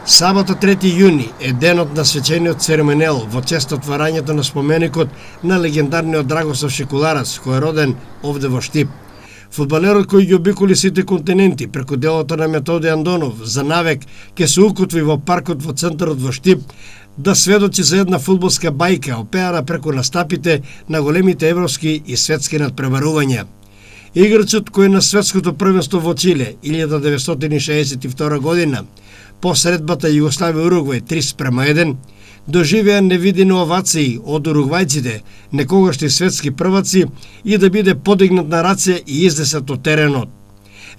Сабота 3 јуни е денот на свечениот церемонијал во чест отварањето на споменикот на легендарниот Драгослав Шекуларац, кој е роден овде во Штип. Фудбалерот кој ги обиколи сите континенти преку делото на Методи Андонов за навек ке се укотви во паркот во центарот во Штип да сведочи за една фудбалска бајка опеана преку настапите на големите европски и светски надпреварувања. Играчот кој на светското првенство во Чиле 1962 година по средбата Југославија-Уругвај 3:1 доживеа невидени овации од уругвајците, некогашни светски прваци, и да биде подигнат на раце и изнесет од теренот.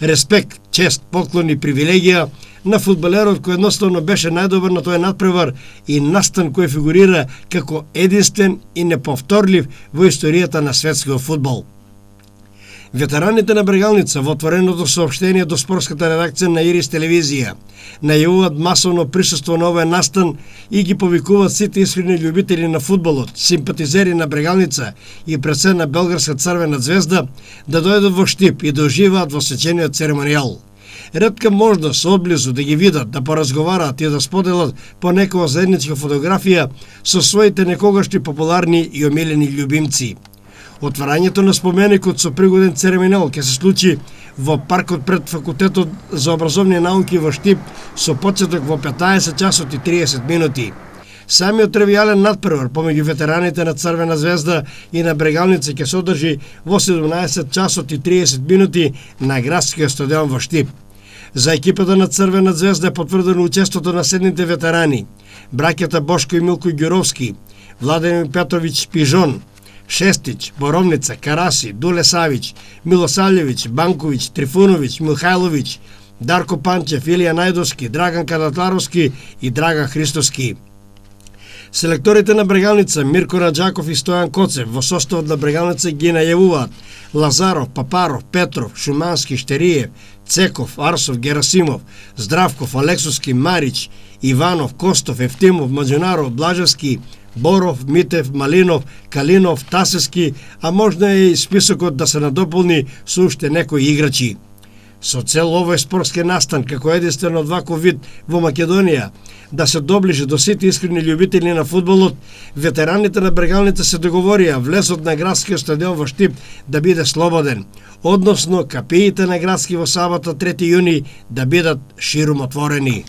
Респект, чест, поклон и привилегија на фудбалерот кој едноставно беше најдобар на тој надпревар и настан кој фигурира како единствен и неповторлив во историјата на светскиот фудбал. Ветераните на Брегалница во отвореното соопштение до спортската редакција на Ирис телевизија најавуваат масовно присуство на овој настан и ги повикуваат сите искрени љубители на фудбалот, симпатизери на Брегалница и пред се на Белградска црвена звезда да дојдат во Штип и да уживаат во свечениот церемонијал. Ретка можност одблизу да ги видат, да поразговараат и да споделат по некоја заедничка фотографија со своите некогашни популарни и омилени љубимци. Отварањето на споменикот со пригоден церемонијал ќе се случи во паркот пред факултетот за образовни науки во Штип со почеток во 15 часот и 30 минути. Самиот тривијален надпревар помеѓу ветераните на Црвена звезда и на Брегалница ќе се одржи во 17 часот и 30 минути на градскиот стадион во Штип. За екипата на Црвена звезда е потврдено учеството на следните ветерани: браќата Бошко и Милко Ѓуровски, Владимир Петровиќ Пижон, Шестич, Боровница, Караси, Дуле Савич, Милосављевиќ, Банковиќ, Трифуновиќ, Михајловиќ, Дарко Панчев, Илија Најдовски, Драган Кадатларовски и Драган Христоски. Селекторите на Брегалница Мирко Раджаков и Стојан Коцев во составот на Брегалница ги најавуваат Лазаров, Папаров, Петров, Шумански, Штериев, Цеков, Арсов, Герасимов, Здравков, Алексовски, Марич, Иванов, Костов, Ефтимов, Маđунаров, Блажевски, Боров, Митев, Малинов, Калинов, Тасески, а можно и списокот да се надополни со уште некои играчи. Со цел овој спортски настан, како единствен од ваков вид во Македонија, да се доближи до сите искрени љубители на фудбалот, ветераните на Брегалница се договорија влезот на градскиот стадион во Штип да биде слободен, односно капиите на градски во сабота 3 јуни да бидат ширум отворени.